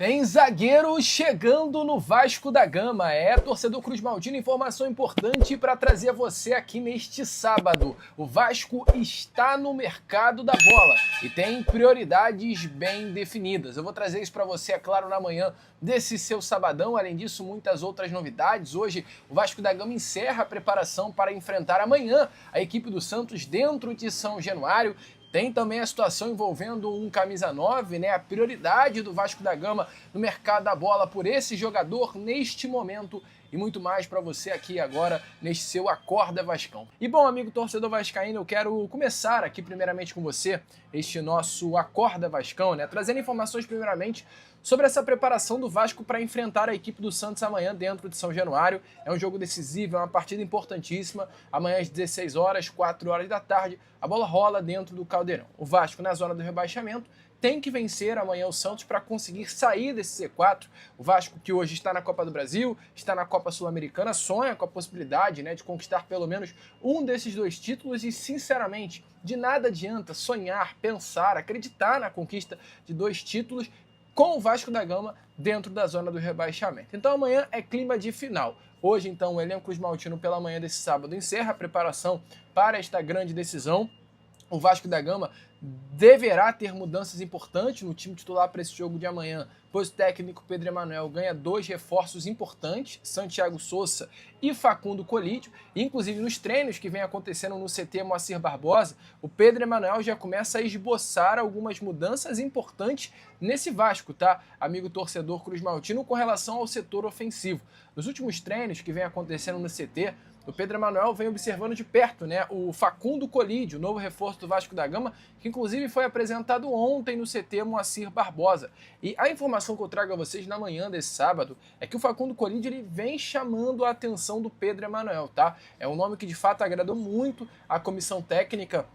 Tem zagueiro chegando no Vasco da Gama. Torcedor Cruz Maltino, informação importante para trazer a você aqui neste sábado. O Vasco está no mercado da bola e tem prioridades bem definidas. Eu vou trazer isso para você, é claro, na manhã desse seu sabadão. Além disso, muitas outras novidades. Hoje, o Vasco da Gama encerra a preparação para enfrentar amanhã a equipe do Santos dentro de São Januário. Tem também a situação envolvendo um camisa 9, né? A prioridade do Vasco da Gama no mercado da bola por esse jogador neste momento e muito mais para você aqui agora neste seu Acorda Vascão. E bom, amigo torcedor vascaíno, eu quero começar aqui primeiramente com você este nosso Acorda Vascão, né? Trazendo informações primeiramente sobre essa preparação do Vasco para enfrentar a equipe do Santos amanhã dentro de São Januário. É um jogo decisivo, é uma partida importantíssima. Amanhã às 16 horas, 4 horas da tarde, a bola rola dentro do Caldeirão. O Vasco, na zona do rebaixamento, tem que vencer amanhã o Santos para conseguir sair desse C4. O Vasco, que hoje está na Copa do Brasil, está na Copa Sul-Americana, sonha com a possibilidade, né, de conquistar pelo menos um desses dois títulos e, sinceramente, de nada adianta sonhar, pensar, acreditar na conquista de dois títulos com o Vasco da Gama dentro da zona do rebaixamento. Então amanhã é clima de final. Hoje, então, o elenco Cruz Maltino pela manhã desse sábado encerra a preparação para esta grande decisão. O Vasco da Gama deverá ter mudanças importantes no time titular para esse jogo de amanhã, pois o técnico Pedro Emanuel ganha dois reforços importantes, Santiago Sousa e Facundo Colídio. Inclusive nos treinos que vem acontecendo no CT Moacir Barbosa, o Pedro Emanuel já começa a esboçar algumas mudanças importantes nesse Vasco, tá? Amigo torcedor Cruz Maltino, com relação ao setor ofensivo. Nos últimos treinos que vem acontecendo no CT, o Pedro Emanuel vem observando de perto, né, o Facundo Colídio, novo reforço do Vasco da Gama, que inclusive foi apresentado ontem no CT Moacir Barbosa. E a informação que eu trago a vocês na manhã desse sábado é que o Facundo Colídio ele vem chamando a atenção do Pedro Emanuel, tá? É um nome que de fato agradou muito a comissão técnica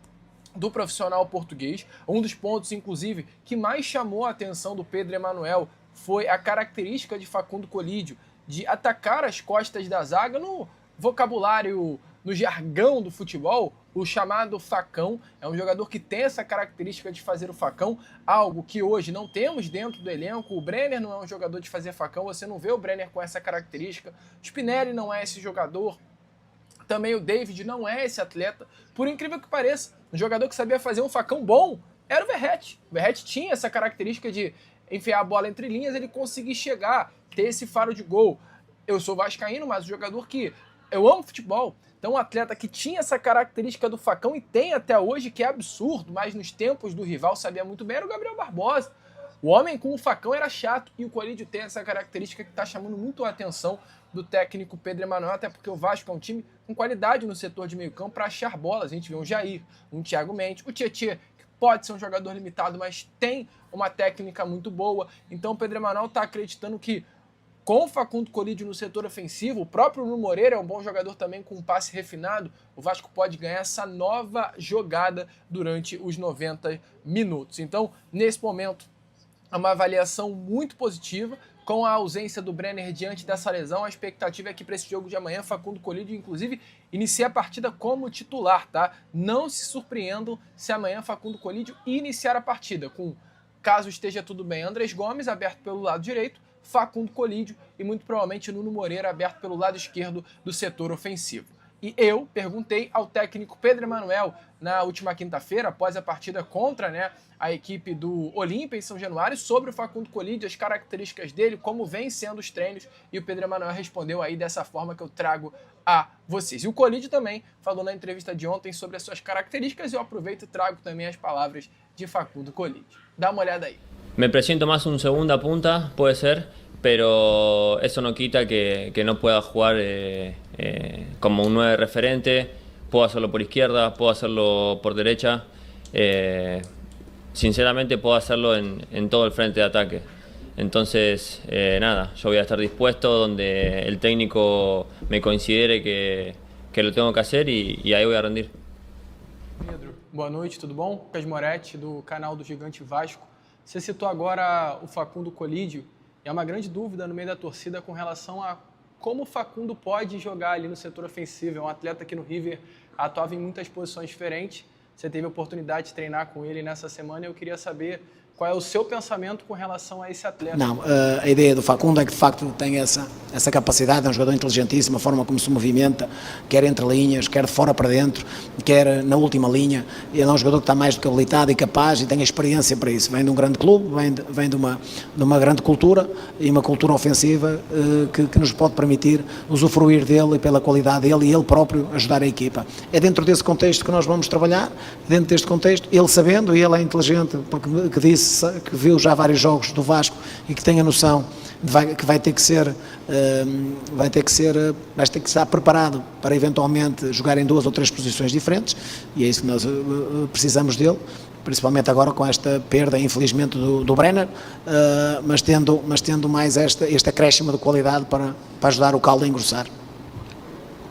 do profissional português. Um dos pontos, inclusive, que mais chamou a atenção do Pedro Emanuel foi a característica de Facundo Colídio de atacar as costas da zaga no vocabulário, no jargão do futebol, o chamado facão. É um jogador que tem essa característica de fazer o facão, algo que hoje não temos dentro do elenco. O Brenner não é um jogador de fazer facão, você não vê o Brenner com essa característica. O Spinelli não é esse jogador, também o David não é esse atleta. Por incrível que pareça, um jogador que sabia fazer um facão bom era o Verratti. O Verratti tinha essa característica de enfiar a bola entre linhas, ele conseguir chegar, ter esse faro de gol. Eu sou vascaíno, mas o jogador que eu amo futebol, então um atleta que tinha essa característica do facão e tem até hoje, que é absurdo, mas nos tempos do rival sabia muito bem, era o Gabriel Barbosa. O homem com o facão era chato e o Colídio tem essa característica que está chamando muito a atenção do técnico Pedro Emanuel, até porque o Vasco é um time com qualidade no setor de meio campo para achar bolas. A gente vê um Jair, um Thiago Mendes, o Tietê, que pode ser um jogador limitado, mas tem uma técnica muito boa. Então o Pedro Emanuel está acreditando que com o Facundo Colídio no setor ofensivo, o próprio Nuno Moreira é um bom jogador também com um passe refinado, o Vasco pode ganhar essa nova jogada durante os 90 minutos. Então, nesse momento, é uma avaliação muito positiva. Com a ausência do Brenner diante dessa lesão, a expectativa é que para esse jogo de amanhã, Facundo Colídio, inclusive, inicie a partida como titular, tá? Não se surpreendam se amanhã Facundo Colídio iniciar a partida, com, caso esteja tudo bem, Andrés Gomes aberto pelo lado direito, Facundo Colídio e muito provavelmente Nuno Moreira aberto pelo lado esquerdo do setor ofensivo. E eu perguntei ao técnico Pedro Emanuel na última quinta-feira, após a partida contra, né, a equipe do Olímpia em São Januário, sobre o Facundo Colídio, as características dele, como vem sendo os treinos, e o Pedro Emanuel respondeu aí dessa forma que eu trago a vocês. E o Colídio também falou na entrevista de ontem sobre as suas características, e eu aproveito e trago também as palavras de Facundo Colídio. Dá uma olhada aí. Me presiento más un segunda punta, puede ser, pero eso no quita que no pueda jugar como un 9 referente. Puedo hacerlo por izquierda, puedo hacerlo por derecha. Sinceramente puedo hacerlo en todo el frente de ataque. Entonces, nada, yo voy a estar dispuesto donde el técnico me considere que lo tengo que hacer y ahí voy a rendir. Pedro, boa noite, tudo bom? Lucas Moretti, do canal do Gigante Vasco. Você citou agora o Facundo Colídio, e é uma grande dúvida no meio da torcida com relação a como o Facundo pode jogar ali no setor ofensivo. É um atleta que no River atuava em muitas posições diferentes. Você teve a oportunidade de treinar com ele nessa semana e eu queria saber Qual é o seu pensamento com relação a esse atleta? Não, a ideia do Facundo é que de facto tem essa capacidade, é um jogador inteligentíssimo, a forma como se movimenta, quer entre linhas, quer de fora para dentro, quer na última linha. Ele é um jogador que está mais do que habilitado e capaz e tem a experiência para isso. Vem de um grande clube, vem de uma grande cultura e uma cultura ofensiva que nos pode permitir usufruir dele e pela qualidade dele e ele próprio ajudar a equipa. É dentro desse contexto que nós vamos trabalhar, dentro deste contexto, ele sabendo, e ele é inteligente, porque que disse que viu já vários jogos do Vasco e que tem a noção que vai ter que estar preparado para eventualmente jogar em 2 ou 3 posições diferentes, e é isso que nós precisamos dele, principalmente agora com esta perda, infelizmente, do Brenner, mas tendo mais este acréscimo de qualidade para ajudar o caldo a engrossar.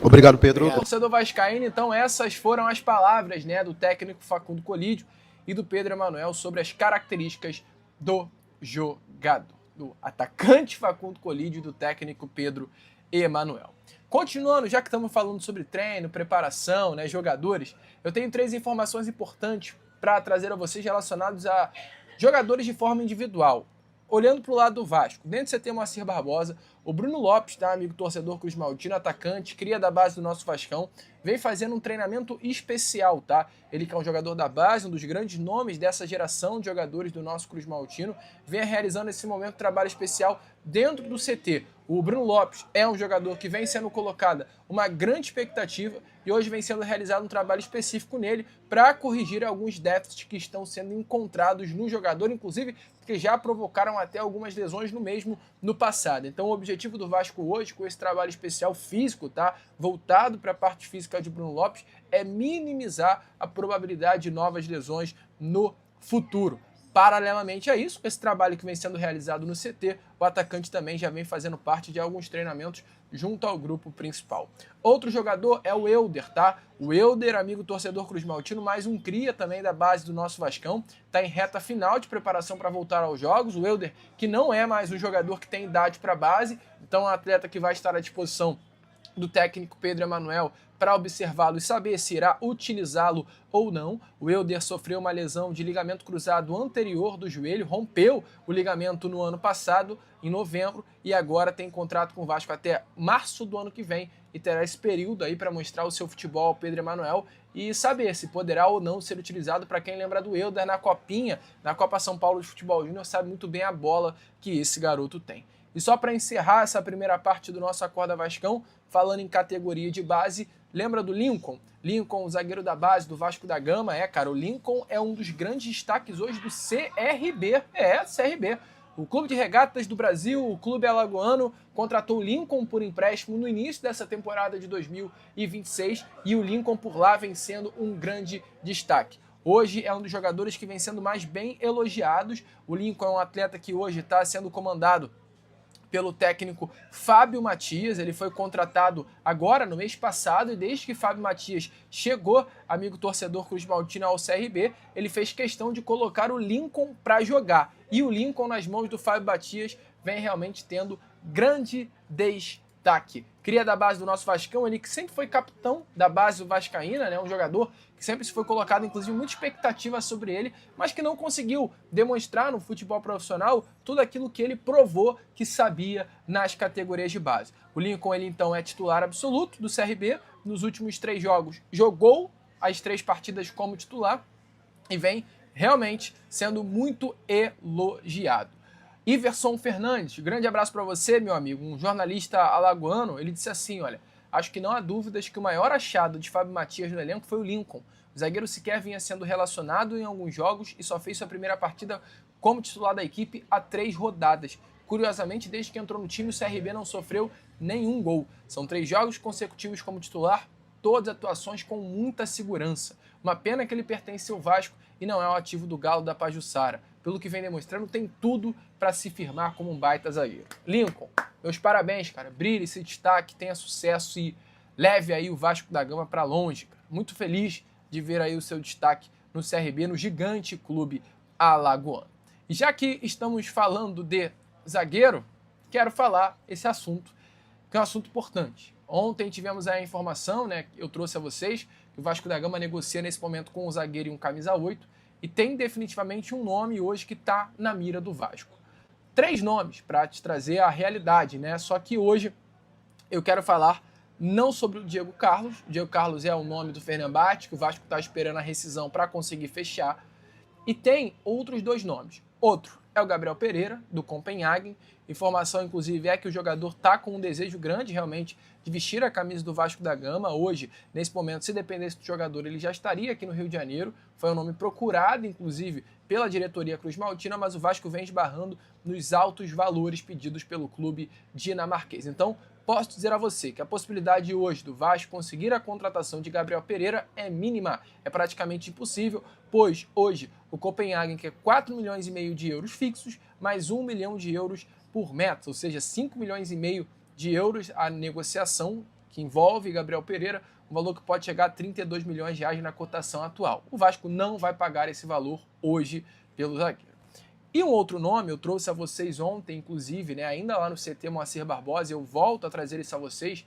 Obrigado, Pedro. Torcedor vascaíno, então essas foram as palavras, né, do técnico Facundo Colídio e do Pedro Emanuel sobre as características do jogador, do atacante Facundo Colídio e do técnico Pedro Emanuel. Continuando, já que estamos falando sobre treino, preparação, né, jogadores, eu tenho 3 informações importantes para trazer a vocês relacionados a jogadores de forma individual. Olhando para o lado do Vasco, dentro você tem o Moacir Barbosa, o Bruno Lopes, tá, amigo torcedor Cruz Maltino, atacante, cria da base do nosso Vascão, vem fazendo um treinamento especial, tá? Ele que é um jogador da base, um dos grandes nomes dessa geração de jogadores do nosso Cruz Maltino, vem realizando esse momento de trabalho especial dentro do CT. O Bruno Lopes é um jogador que vem sendo colocada uma grande expectativa e hoje vem sendo realizado um trabalho específico nele para corrigir alguns déficits que estão sendo encontrados no jogador, inclusive que já provocaram até algumas lesões no mesmo no passado. Então o objetivo do Vasco hoje, com esse trabalho especial físico, tá, voltado para a parte física de Bruno Lopes, é minimizar a probabilidade de novas lesões no futuro. Paralelamente a isso, esse trabalho que vem sendo realizado no CT, o atacante também já vem fazendo parte de alguns treinamentos junto ao grupo principal. Outro jogador é o Elder, tá? O Elder, amigo torcedor Cruz Maltino, mais um cria também da base do nosso Vascão, tá em reta final de preparação para voltar aos jogos. O Elder, que não é mais um jogador que tem idade para base, então é um atleta que vai estar à disposição do técnico Pedro Emanuel para observá-lo e saber se irá utilizá-lo ou não. O Elder sofreu uma lesão de ligamento cruzado anterior do joelho, rompeu o ligamento no ano passado, em novembro, e agora tem contrato com o Vasco até março do ano que vem e terá esse período aí para mostrar o seu futebol ao Pedro Emanuel e saber se poderá ou não ser utilizado. Para quem lembra do Elder na Copinha, na Copa São Paulo de Futebol Júnior, sabe muito bem a bola que esse garoto tem. E só para encerrar essa primeira parte do nosso Acorda Vascão, falando em categoria de base, lembra do Lincoln? Lincoln, o zagueiro da base do Vasco da Gama, cara, o Lincoln é um dos grandes destaques hoje do CRB, CRB. O Clube de Regatas do Brasil, o Clube Alagoano, contratou o Lincoln por empréstimo no início dessa temporada de 2026 e o Lincoln por lá vem sendo um grande destaque. Hoje é um dos jogadores que vem sendo mais bem elogiados. O Lincoln é um atleta que hoje está sendo comandado pelo técnico Fábio Matias. Ele foi contratado agora no mês passado e desde que Fábio Matias chegou, amigo torcedor Cruz Maltino, ao CRB, ele fez questão de colocar o Lincoln para jogar. E o Lincoln nas mãos do Fábio Matias vem realmente tendo grande destaque. Cria da base do nosso Vascão, ele que sempre foi capitão da base do Vascaína, né? Um jogador que sempre se foi colocado, inclusive, muita expectativa sobre ele, mas que não conseguiu demonstrar no futebol profissional tudo aquilo que ele provou que sabia nas categorias de base. O Lincoln, ele então é titular absoluto do CRB, nos últimos 3 jogos jogou as 3 partidas como titular e vem realmente sendo muito elogiado. Iverson Fernandes, grande abraço para você, meu amigo, um jornalista alagoano, ele disse assim, olha, acho que não há dúvidas que o maior achado de Fábio Matias no elenco foi o Lincoln. O zagueiro sequer vinha sendo relacionado em alguns jogos e só fez sua primeira partida como titular da equipe há 3 rodadas. Curiosamente, desde que entrou no time, o CRB não sofreu nenhum gol. São 3 jogos consecutivos como titular, todas atuações com muita segurança. Uma pena que ele pertence ao Vasco e não é o ativo do Galo da Pajuçara. Pelo que vem demonstrando, tem tudo para se firmar como um baita zagueiro. Lincoln, meus parabéns, cara. Brilhe, se destaque, tenha sucesso e leve aí o Vasco da Gama para longe. Cara. Muito feliz de ver aí o seu destaque no CRB, no gigante clube alagoano. E já que estamos falando de zagueiro, quero falar esse assunto, que é um assunto importante. Ontem tivemos a informação, né, eu trouxe a vocês, que o Vasco da Gama negocia nesse momento com um zagueiro e um camisa 8, E tem definitivamente um nome hoje que está na mira do Vasco. 3 nomes para te trazer a realidade, né? Só que hoje eu quero falar não sobre o Diego Carlos. O Diego Carlos é o nome do Fenerbahçe, que o Vasco está esperando a rescisão para conseguir fechar. E tem outros 2 nomes. Outro é o Gabriel Pereira, do Copenhagen. Informação, inclusive, é que o jogador está com um desejo grande, realmente, de vestir a camisa do Vasco da Gama. Hoje, nesse momento, se dependesse do jogador, ele já estaria aqui no Rio de Janeiro. Foi um nome procurado, inclusive, pela diretoria Cruz Maltina, mas o Vasco vem esbarrando nos altos valores pedidos pelo clube dinamarquês. Então, posso dizer a você que a possibilidade hoje do Vasco conseguir a contratação de Gabriel Pereira é mínima, é praticamente impossível, pois hoje o Copenhagen quer 4,5 milhões de euros fixos, mais 1 milhão de euros por mês, ou seja, 5,5 milhões de euros a negociação que envolve Gabriel Pereira, um valor que pode chegar a 32 milhões de reais na cotação atual. O Vasco não vai pagar esse valor hoje pelo zagueiro. E um outro nome, eu trouxe a vocês ontem, inclusive, né, ainda lá no CT Moacir Barbosa, eu volto a trazer isso a vocês,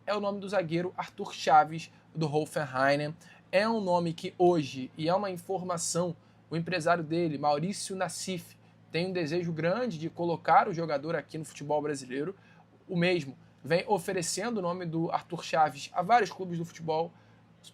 é o nome do zagueiro Arthur Chaves, do Hoffenheim. É um nome que hoje, e é uma informação, o empresário dele, Maurício Nassif, tem um desejo grande de colocar o jogador aqui no futebol brasileiro. O mesmo vem oferecendo o nome do Arthur Chaves a vários clubes do futebol,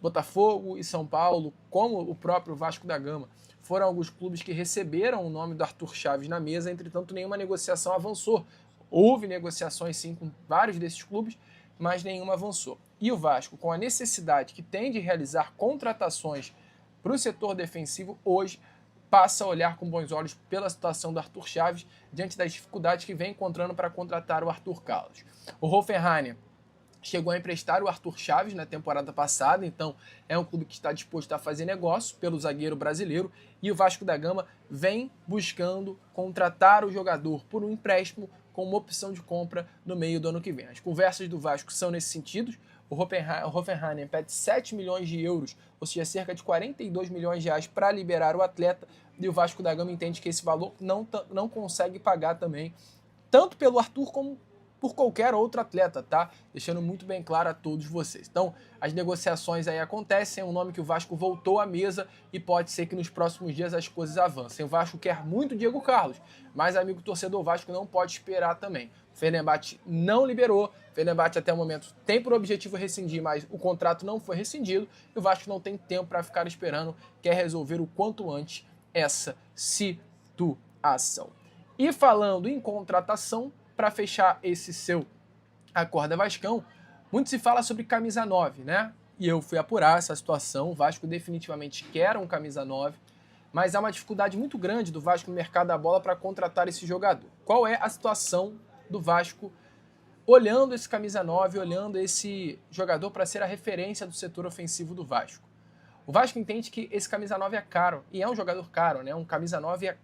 Botafogo e São Paulo, como o próprio Vasco da Gama. Foram alguns clubes que receberam o nome do Arthur Chaves na mesa, entretanto nenhuma negociação avançou. Houve negociações sim com vários desses clubes, mas nenhuma avançou. E o Vasco, com a necessidade que tem de realizar contratações para o setor defensivo, hoje passa a olhar com bons olhos pela situação do Arthur Chaves, diante das dificuldades que vem encontrando para contratar o Arthur Carlos. O Hoffenheim chegou a emprestar o Arthur Chaves na temporada passada, então é um clube que está disposto a fazer negócio pelo zagueiro brasileiro, e o Vasco da Gama vem buscando contratar o jogador por um empréstimo com uma opção de compra no meio do ano que vem. As conversas do Vasco são nesse sentido. O Hoffenheim pede 7 milhões de euros, ou seja, cerca de 42 milhões de reais para liberar o atleta, e o Vasco da Gama entende que esse valor não consegue pagar também, tanto pelo Arthur como por qualquer outro atleta, tá? Deixando muito bem claro a todos vocês. Então, as negociações aí acontecem, é um nome que o Vasco voltou à mesa e pode ser que nos próximos dias as coisas avancem. O Vasco quer muito o Diego Carlos, mas, amigo torcedor, o Vasco não pode esperar também. O Fenerbahçe não liberou, o Fenerbahçe até o momento tem por objetivo rescindir, mas o contrato não foi rescindido e o Vasco não tem tempo para ficar esperando, quer resolver o quanto antes essa situação. E falando em contratação, para fechar esse seu Acorda Vascão, muito se fala sobre camisa 9, né? E eu fui apurar essa situação, o Vasco definitivamente quer um camisa 9, mas há uma dificuldade muito grande do Vasco no mercado da bola para contratar esse jogador. Qual é a situação do Vasco olhando esse camisa 9, olhando esse jogador para ser a referência do setor ofensivo do Vasco? O Vasco entende que esse camisa 9 é caro, e é um jogador caro, né? Um camisa 9 é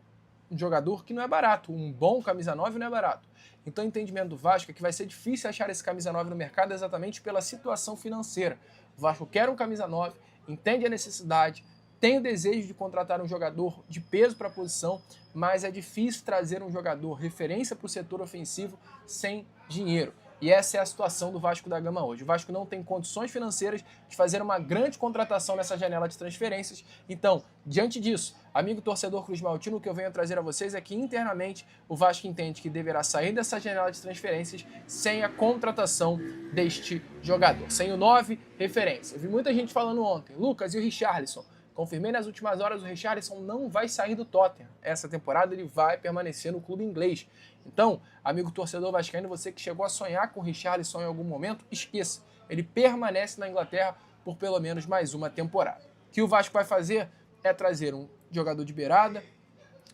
um jogador que não é barato, um bom camisa 9 não é barato. Então o entendimento do Vasco é que vai ser difícil achar esse camisa 9 no mercado exatamente pela situação financeira. O Vasco quer um camisa 9, entende a necessidade, tem o desejo de contratar um jogador de peso para a posição, mas é difícil trazer um jogador referência para o setor ofensivo sem dinheiro. E essa é a situação do Vasco da Gama hoje. O Vasco não tem condições financeiras de fazer uma grande contratação nessa janela de transferências. Então, diante disso, amigo torcedor Cruz Maltino, o que eu venho trazer a vocês é que internamente o Vasco entende que deverá sair dessa janela de transferências sem a contratação deste jogador. Sem o 9, referência. Eu vi muita gente falando ontem, Lucas, e o Richarlison? Confirmei nas últimas horas, o Richarlison não vai sair do Tottenham. Essa temporada ele vai permanecer no clube inglês. Então, amigo torcedor vascaíno, você que chegou a sonhar com o Richarlison em algum momento, esqueça. Ele permanece na Inglaterra por pelo menos mais uma temporada. O que o Vasco vai fazer é trazer um jogador de beirada,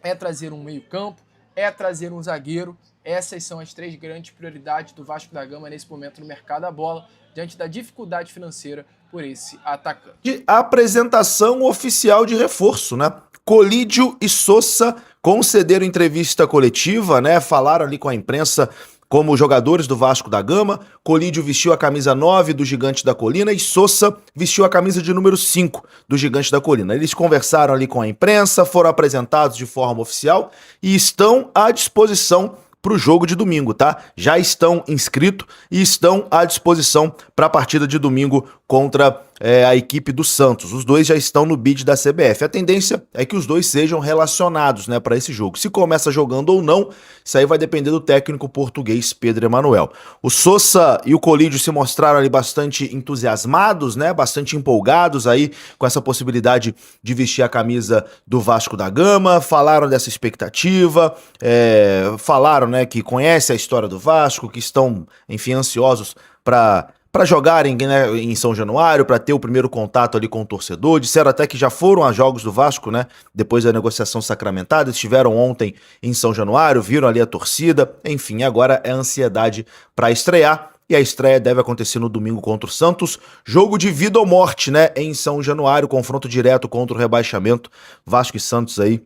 é trazer um meio-campo, é trazer um zagueiro. Essas são as 3 grandes prioridades do Vasco da Gama nesse momento no mercado da bola, diante da dificuldade financeira por esse atacante. De apresentação oficial de reforço, né? Colídio e Sousa concederam entrevista coletiva, né? Falaram ali com a imprensa como jogadores do Vasco da Gama. Colídio vestiu a camisa 9 do Gigante da Colina e Sousa vestiu a camisa de número 5 do Gigante da Colina. Eles conversaram ali com a imprensa, foram apresentados de forma oficial e estão à disposição para o jogo de domingo, tá? Já estão inscritos e estão à disposição para a partida de domingo contra a equipe do Santos. Os dois já estão no bid da CBF. A tendência é que os dois sejam relacionados, né, para esse jogo. Se começa jogando ou não, isso aí vai depender do técnico português Pedro Emanuel. O Sousa e o Colídio se mostraram ali bastante entusiasmados, né, bastante empolgados aí com essa possibilidade de vestir a camisa do Vasco da Gama, falaram dessa expectativa, falaram, né, que conhecem a história do Vasco, que estão, enfim, ansiosos para jogarem, né, em São Januário, para ter o primeiro contato ali com o torcedor. Disseram até que já foram a jogos do Vasco, né, depois da negociação sacramentada, estiveram ontem em São Januário, viram ali a torcida, enfim, agora é ansiedade para estrear, e a estreia deve acontecer no domingo contra o Santos, jogo de vida ou morte, né, em São Januário, confronto direto contra o rebaixamento, Vasco e Santos aí,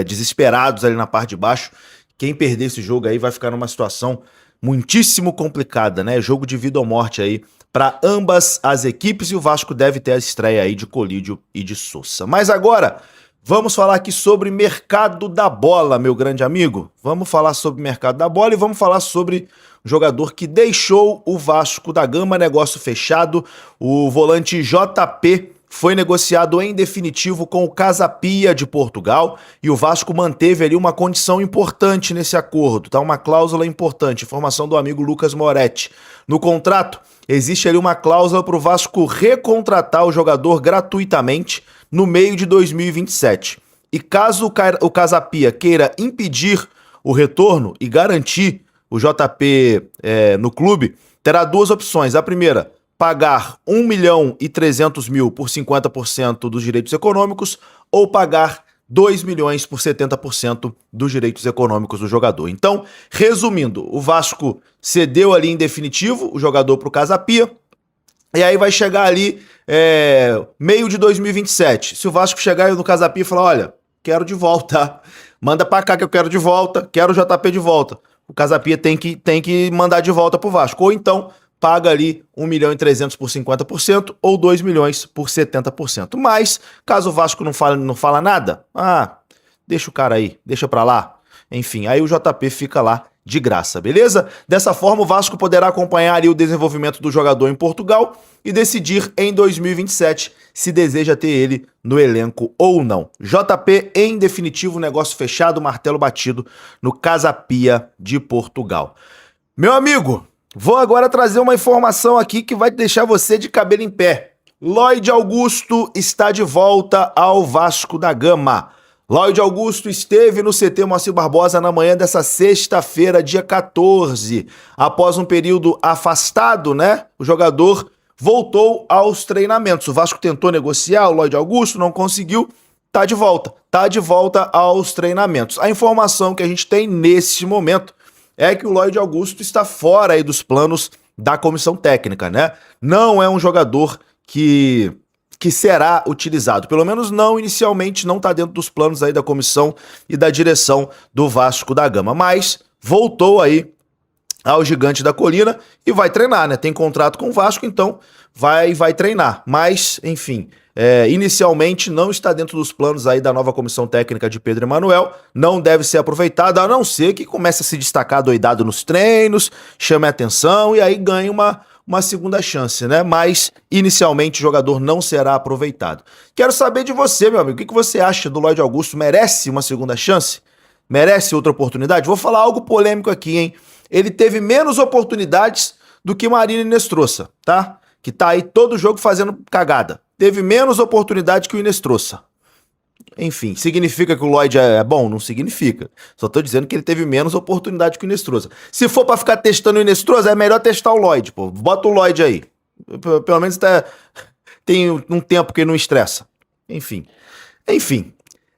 desesperados ali na parte de baixo. Quem perder esse jogo aí vai ficar numa situação muitíssimo complicada, né? Jogo de vida ou morte aí para ambas as equipes, e o Vasco deve ter a estreia aí de Colídio e de Sousa. Mas agora, vamos falar aqui sobre mercado da bola, meu grande amigo. Vamos falar sobre mercado da bola e vamos falar sobre um jogador que deixou o Vasco da Gama, negócio fechado. O volante JP foi negociado em definitivo com o Casa Pia de Portugal, e o Vasco manteve ali uma condição importante nesse acordo, tá? Uma cláusula importante, informação do amigo Lucas Moretti. No contrato, existe ali uma cláusula para o Vasco recontratar o jogador gratuitamente no meio de 2027. E caso o Casa Pia queira impedir o retorno e garantir o JP no clube, terá duas opções. A primeira, pagar 1.300.000 por 50% dos direitos econômicos, ou pagar 2 milhões por 70% dos direitos econômicos do jogador. Então, resumindo, o Vasco cedeu ali em definitivo o jogador para o Casa Pia, e aí vai chegar ali meio de 2027. Se o Vasco chegar no Casa Pia e falar, olha, quero de volta, manda para cá que eu quero de volta, quero o JP de volta, o Casa Pia tem que mandar de volta pro Vasco. Ou então paga ali 1.300.000 por 50% ou 2 milhões por 70%. Mas, caso o Vasco não fala nada, deixa o cara aí, deixa pra lá. Enfim, aí o JP fica lá de graça, beleza? Dessa forma, o Vasco poderá acompanhar ali o desenvolvimento do jogador em Portugal e decidir em 2027 se deseja ter ele no elenco ou não. JP, em definitivo, negócio fechado, martelo batido no Casa Pia de Portugal. Meu amigo, vou agora trazer uma informação aqui que vai deixar você de cabelo em pé. Lloyd Augusto está de volta ao Vasco da Gama. Lloyd Augusto esteve no CT Moacir Barbosa na manhã dessa sexta-feira, dia 14. Após um período afastado, né? O jogador voltou aos treinamentos. O Vasco tentou negociar o Lloyd Augusto, não conseguiu. Tá de volta aos treinamentos. A informação que a gente tem nesse momento é que o Lloyd Augusto está fora aí dos planos da comissão técnica, né? Não é um jogador que será utilizado, pelo menos não inicialmente, não está dentro dos planos aí da comissão e da direção do Vasco da Gama, mas voltou aí ao Gigante da Colina e vai treinar, né? Tem contrato com o Vasco, então vai treinar, mas enfim, inicialmente não está dentro dos planos aí da nova comissão técnica de Pedro Emanuel, não deve ser aproveitado, a não ser que comece a se destacar doidado nos treinos, chame a atenção e aí ganhe uma segunda chance, né? Mas inicialmente o jogador não será aproveitado. Quero saber de você, meu amigo, o que você acha do Lloyd Augusto? Merece uma segunda chance? Merece outra oportunidade? Vou falar algo polêmico aqui, hein? Ele teve menos oportunidades do que Marinho Inestrosa, tá? Que tá aí todo jogo fazendo cagada. Teve menos oportunidade que o Inestrosa. Enfim, significa que o Lloyd é bom? Não significa. Só tô dizendo que ele teve menos oportunidade que o Inestrosa. Se for pra ficar testando o Inestrosa, é melhor testar o Lloyd, pô. Bota o Lloyd aí. Pelo menos tem um tempo que ele não estressa. Enfim.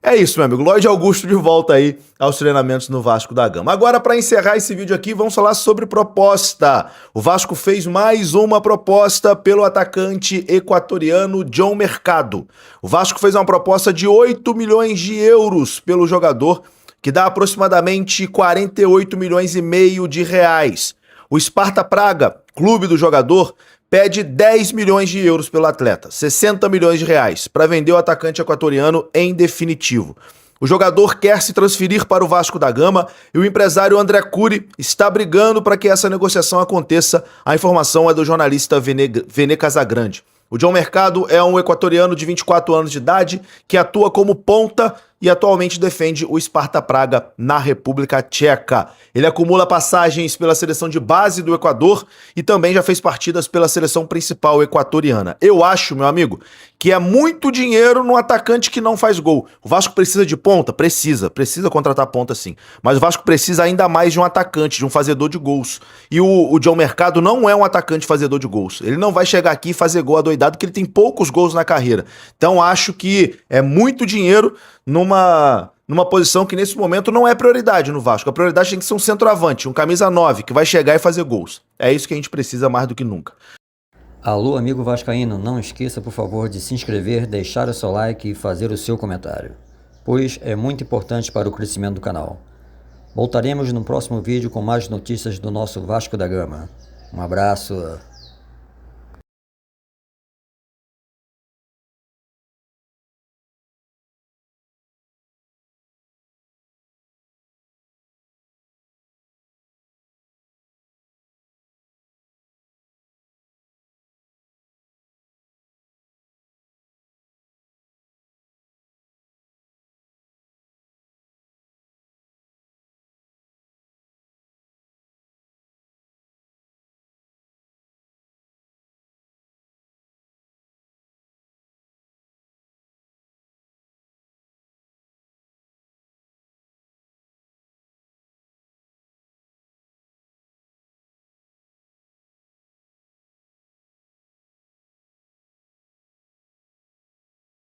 É isso, meu amigo. Lloyd Augusto de volta aí aos treinamentos no Vasco da Gama. Agora, para encerrar esse vídeo aqui, vamos falar sobre proposta. O Vasco fez mais uma proposta pelo atacante equatoriano John Mercado. O Vasco fez uma proposta de 8 milhões de euros pelo jogador, que dá aproximadamente 48 milhões e meio de reais. O Sparta Praga, clube do jogador, pede 10 milhões de euros pelo atleta, 60 milhões de reais, para vender o atacante equatoriano em definitivo. O jogador quer se transferir para o Vasco da Gama e o empresário André Cury está brigando para que essa negociação aconteça. A informação é do jornalista Vene Casagrande. O John Mercado é um equatoriano de 24 anos de idade que atua como ponta e atualmente defende o Sparta Praga na República Tcheca. Ele acumula passagens pela seleção de base do Equador e também já fez partidas pela seleção principal equatoriana. Eu acho, meu amigo, que é muito dinheiro num atacante que não faz gol. O Vasco precisa de ponta? Precisa contratar ponta sim. Mas o Vasco precisa ainda mais de um atacante, de um fazedor de gols. E o John Mercado não é um atacante fazedor de gols. Ele não vai chegar aqui e fazer gol adoidado, porque ele tem poucos gols na carreira. Então acho que é muito dinheiro numa posição que nesse momento não é prioridade no Vasco. A prioridade tem que ser um centroavante, um camisa 9, que vai chegar e fazer gols. É isso que a gente precisa mais do que nunca. Alô, amigo vascaíno, não esqueça, por favor, de se inscrever, deixar o seu like e fazer o seu comentário, pois é muito importante para o crescimento do canal. Voltaremos no próximo vídeo com mais notícias do nosso Vasco da Gama. Um abraço.